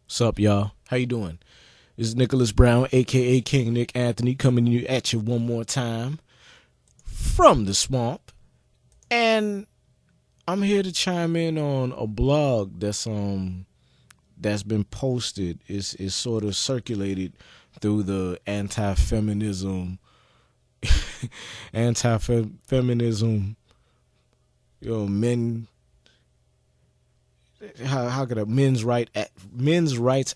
What's up, y'all? How you doing? This is Nicholas Brown, aka King Nick Anthony, coming to you at you one more time from the swamp, and I'm here to chime in on a blog that's been posted. Is sort of circulated through the anti-feminism, men. How could a men's rights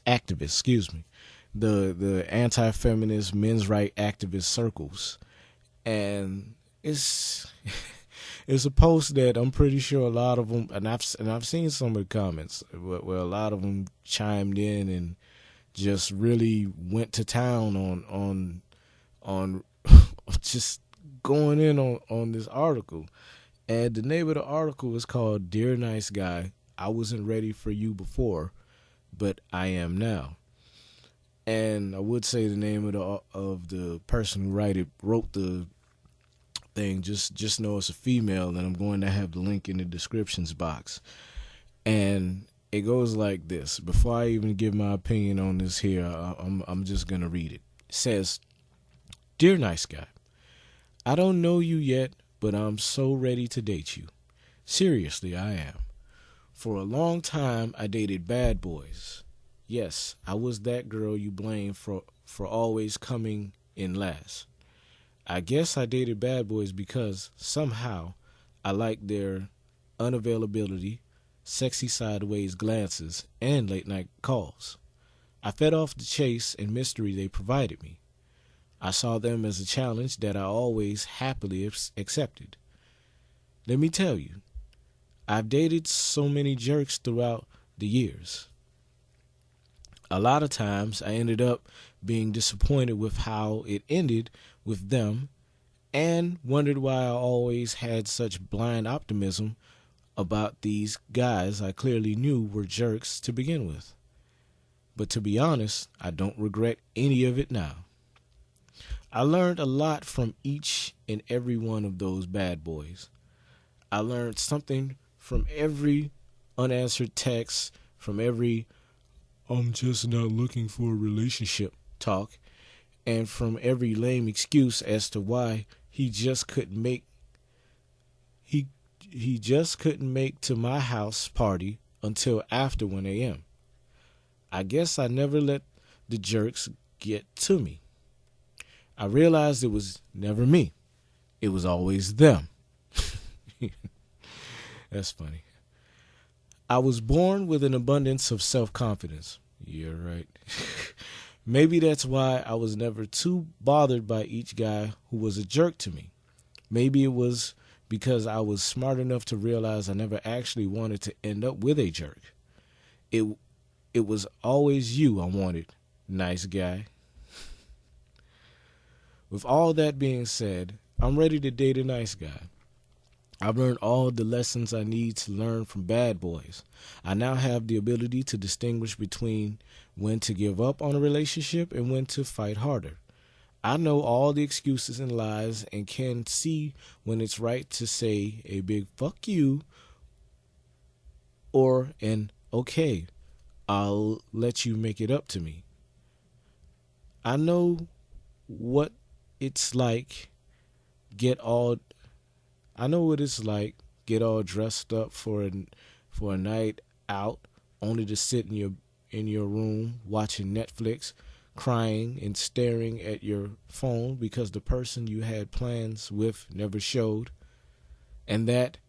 activists, excuse me, the anti-feminist men's right activist circles, and it's it's a post that I'm pretty sure a lot of them, and I've seen some of the comments where a lot of them chimed in and just really went to town on just going in on this article. And the name of the article is called "Dear Nice Guy, I wasn't ready for you before, but I am now." And I would say the name of the person who wrote the thing. Just know it's a female, and I'm going to have the link in the descriptions box. And it goes like this. Before I even give my opinion on this here, I'm just gonna read it. It says, "Dear nice guy, I don't know you yet, but I'm so ready to date you. Seriously, I am. For a long time, I dated bad boys. Yes, I was that girl you blame for always coming in last. I guess I dated bad boys because somehow I liked their unavailability, sexy sideways glances, and late night calls. I fed off the chase and mystery they provided me. I saw them as a challenge that I always happily accepted. Let me tell you, I've dated so many jerks throughout the years. A lot of times I ended up being disappointed with how it ended with them and wondered why I always had such blind optimism about these guys I clearly knew were jerks to begin with. But to be honest, I don't regret any of it now. I learned a lot from each and every one of those bad boys. I learned something from every unanswered text, from every "I'm just not looking for a relationship" talk, and from every lame excuse as to why he just couldn't make he just couldn't make to my house party until after 1 a.m. I guess I never let the jerks get to me. I realized it was never me. It was always them. That's funny. I was born with an abundance of self-confidence. You're right. Maybe that's why I was never too bothered by each guy who was a jerk to me. Maybe it was because I was smart enough to realize I never actually wanted to end up with a jerk. It it was always you I wanted, nice guy. With all that being said, I'm ready to date a nice guy. I've learned all the lessons I need to learn from bad boys. I now have the ability to distinguish between when to give up on a relationship and when to fight harder. I know all the excuses and lies and can see when it's right to say a big fuck you or an okay, I'll let you make it up to me. I know what it's like get all I know what it's like get all dressed up for a night out only to sit in your room watching Netflix, crying and staring at your phone because the person you had plans with never showed, and that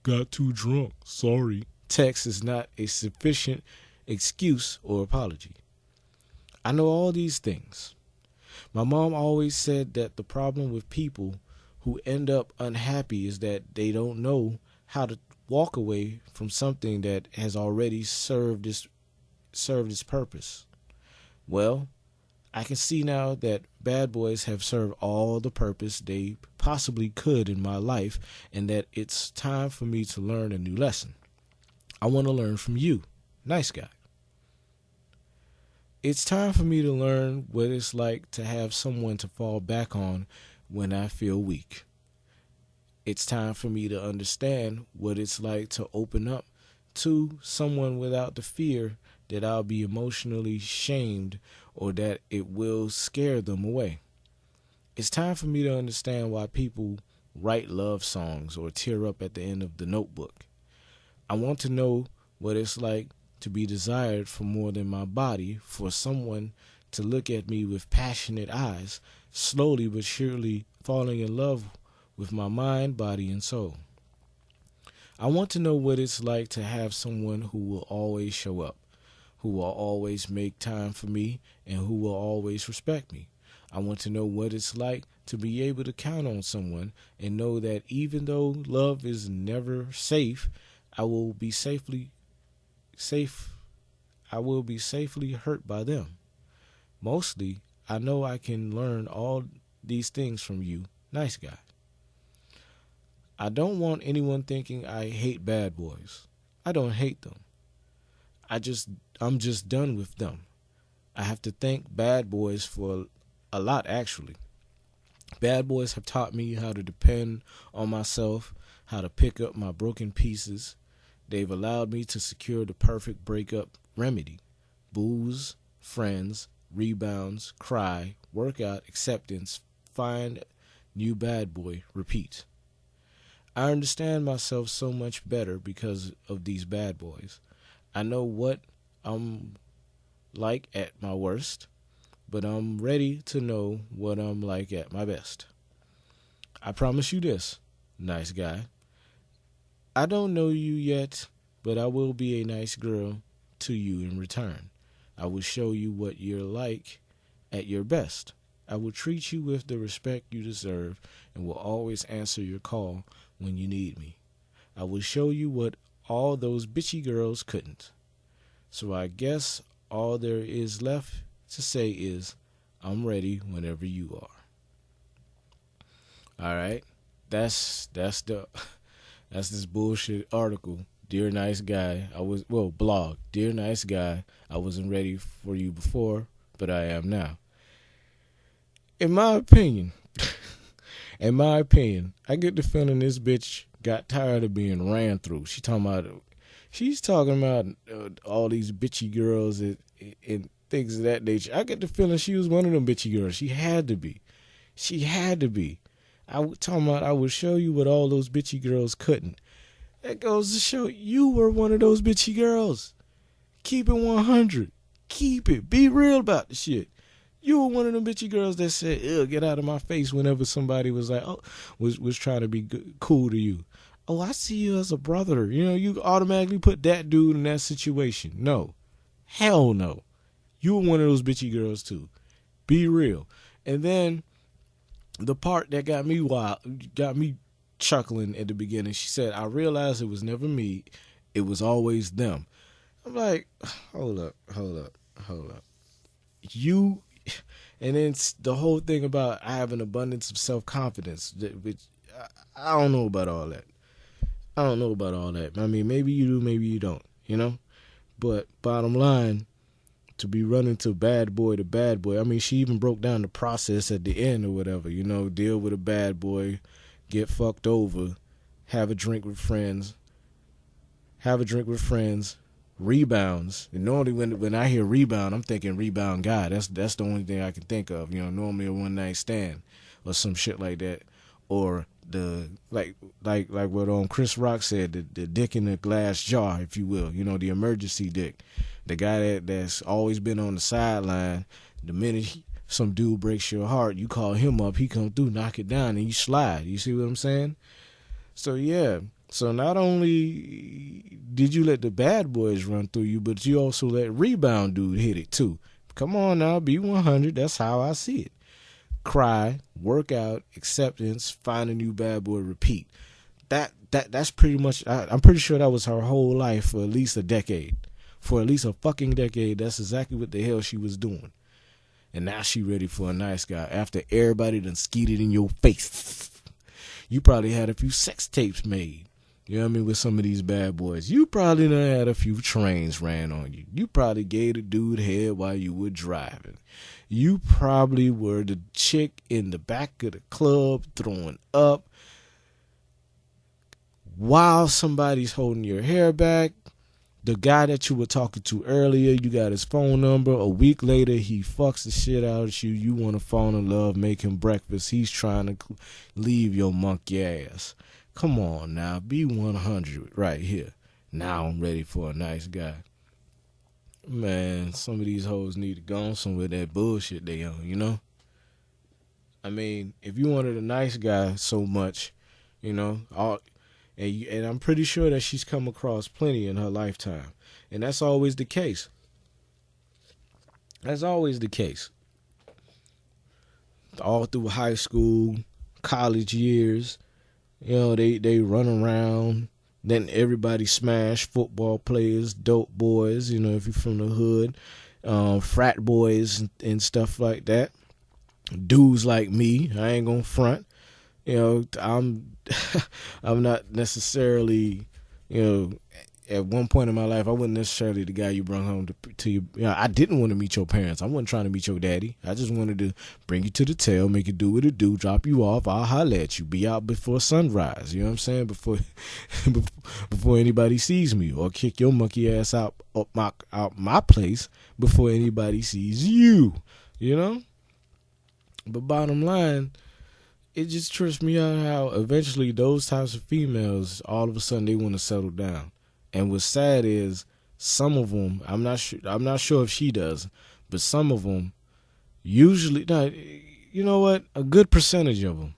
"got too drunk, sorry" text is not a sufficient excuse or apology. I know all these things. My mom always said that the problem with people who end up unhappy is that they don't know how to walk away from something that has already served its purpose. Well, I can see now that bad boys have served all the purpose they possibly could in my life, and that it's time for me to learn a new lesson. I want to learn from you, nice guy. It's time for me to learn what it's like to have someone to fall back on when I feel weak. It's time for me to understand what it's like to open up to someone without the fear that I'll be emotionally shamed or that it will scare them away. It's time for me to understand why people write love songs or tear up at the end of The Notebook. I want to know what it's like to be desired for more than my body, for someone to look at me with passionate eyes, slowly but surely falling in love with my mind, body, and soul. I want to know what it's like to have someone who will always show up, who will always make time for me, and who will always respect me. I want to know what it's like to be able to count on someone and know that even though love is never safe, I will be safely hurt by them. Mostly, I know I can learn all these things from you, nice guy. I don't want anyone thinking I hate bad boys. I don't hate them. I'm just done with them. I have to thank bad boys for a lot, actually. Bad boys have taught me how to depend on myself, how to pick up my broken pieces. They've allowed me to secure the perfect breakup remedy: booze, friends, rebounds, cry, workout, acceptance, find new bad boy, repeat. I understand myself so much better because of these bad boys. I know what I'm like at my worst, but I'm ready to know what I'm like at my best. I promise you this, nice guy. I don't know you yet, but I will be a nice girl to you in return. I will show you what you're like at your best. I will treat you with the respect you deserve and will always answer your call when you need me. I will show you what all those bitchy girls couldn't. So I guess all there is left to say is, I'm ready whenever you are. All right, that's this bullshit article. Dear nice guy, blog. Dear nice guy, I wasn't ready for you before, but I am now. In my opinion, I get the feeling this bitch got tired of being ran through. She's talking about all these bitchy girls and things of that nature. I get the feeling she was one of them bitchy girls. She had to be. I would show you what all those bitchy girls couldn't. That goes to show you were one of those bitchy girls. Keep it 100. Keep it. Be real about the shit. You were one of them bitchy girls that said, "Ew, get out of my face," whenever somebody was like, was trying to be cool to you. Oh, I see you as a brother. You automatically put that dude in that situation. No. Hell no. You were one of those bitchy girls too. Be real. And then the part that got me chuckling at the beginning, she said, "I realized it was never me. It was always them." I'm like, hold up. And then the whole thing about I have an abundance of self-confidence, which I don't know about all that. I mean, maybe you do, maybe you don't, But bottom line, to be running to bad boy, I mean, she even broke down the process at the end or whatever, deal with a bad boy, get fucked over, have a drink with friends, rebounds. And normally when I hear rebound, I'm thinking rebound guy. That's the only thing I can think of. Normally a one night stand or some shit like that, or the like what Chris Rock said, the dick in the glass jar, if you will. The emergency dick, the guy that's always been on the sideline. The minute some dude breaks your heart, you call him up, he come through, knock it down, and you slide. You see what I'm saying? So yeah. So not only did you let the bad boys run through you, but you also let rebound dude hit it too. Come on now, be 100. That's how I see it. Cry, work out, acceptance, find a new bad boy, repeat. That's pretty much. I'm pretty sure that was her whole life for at least a decade. For at least a fucking decade, that's exactly what the hell she was doing. And now she ready for a nice guy after everybody done skeeted in your face. You probably had a few sex tapes made. You know what I mean, with some of these bad boys. You probably done had a few trains ran on you. You probably gave the dude head while you were driving. You probably were the chick in the back of the club throwing up while somebody's holding your hair back, The guy that you were talking to earlier, you got his phone number. A week later, he fucks the shit out of you. You want to fall in love, make him breakfast. He's trying to leave your monkey ass. Come on now, be 100 right here. Now I'm ready for a nice guy. Man, some of these hoes need to go on somewhere that bullshit they on, you know? I mean, if you wanted a nice guy so much, you know, and I'm pretty sure that she's come across plenty in her lifetime. And that's always the case. That's always the case. All through high school, college years, you know, they run around. Then everybody smash, football players, dope boys, you know, if you're from the hood, frat boys and stuff like that. Dudes like me, I ain't gonna front. You know, I'm not necessarily, you know, at one point in my life, I wasn't necessarily the guy you brought home to you. You know, I didn't want to meet your parents. I wasn't trying to meet your daddy. I just wanted to bring you to the tail, make you do what it do, drop you off. I'll holler at you. Be out before sunrise. You know what I'm saying? Before anybody sees me, or kick your monkey ass out my place before anybody sees you. You know. But bottom line, it just trips me out how eventually those types of females, all of a sudden they want to settle down. And what's sad is some of them, I'm not sure if she does, but some of them usually, you know what? A good percentage of them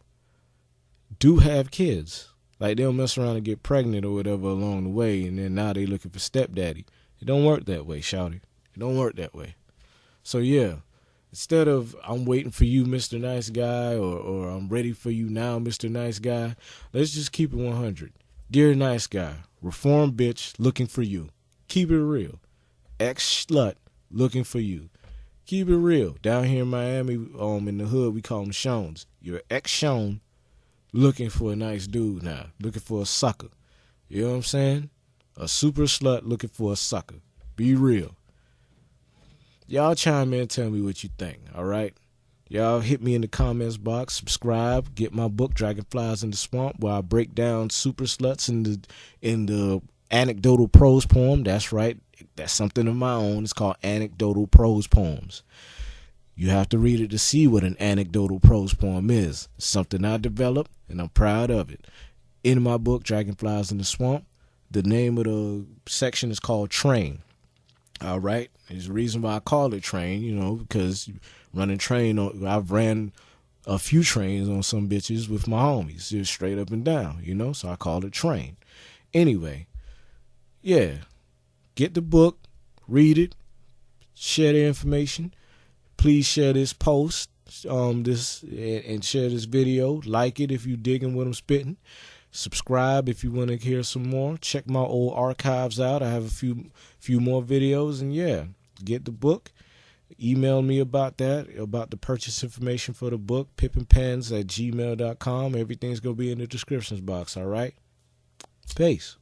do have kids. Like they'll mess around and get pregnant or whatever along the way, and then now they looking for stepdaddy. It don't work that way, shawty. It don't work that way. So yeah. Instead of I'm waiting for you, Mr. Nice Guy, or I'm ready for you now, Mr. Nice Guy, let's just keep it 100. Dear Nice Guy, reformed bitch looking for you. Keep it real. Ex-slut looking for you. Keep it real. Down here in Miami, in the hood, we call them Shones. You're ex-Shone looking for a nice dude now, looking for a sucker. You know what I'm saying? A super slut looking for a sucker. Be real. Y'all chime in and tell me what you think, all right? Y'all hit me in the comments box, subscribe, get my book, Dragonflies in the Swamp, where I break down super sluts in the anecdotal prose poem. That's right. That's something of my own. It's called anecdotal prose poems. You have to read it to see what an anecdotal prose poem is. It's something I developed, and I'm proud of it. In my book, Dragonflies in the Swamp, the name of the section is called Train. All right. There's a reason why I call it train, you know, because running train, I've ran a few trains on some bitches with my homies, just straight up and down, you know, so I call it train. Anyway, yeah, get the book, read it, share the information. Please share this post, and share this video. Like it if you digging what I'm spitting. Subscribe if you want to hear some more. Check my old archives out. I have a few more videos, and yeah, get the book. Email me about that, about the purchase information for the book, Pipnpens@gmail.com. Everything's going to be in the descriptions box, all right? Peace.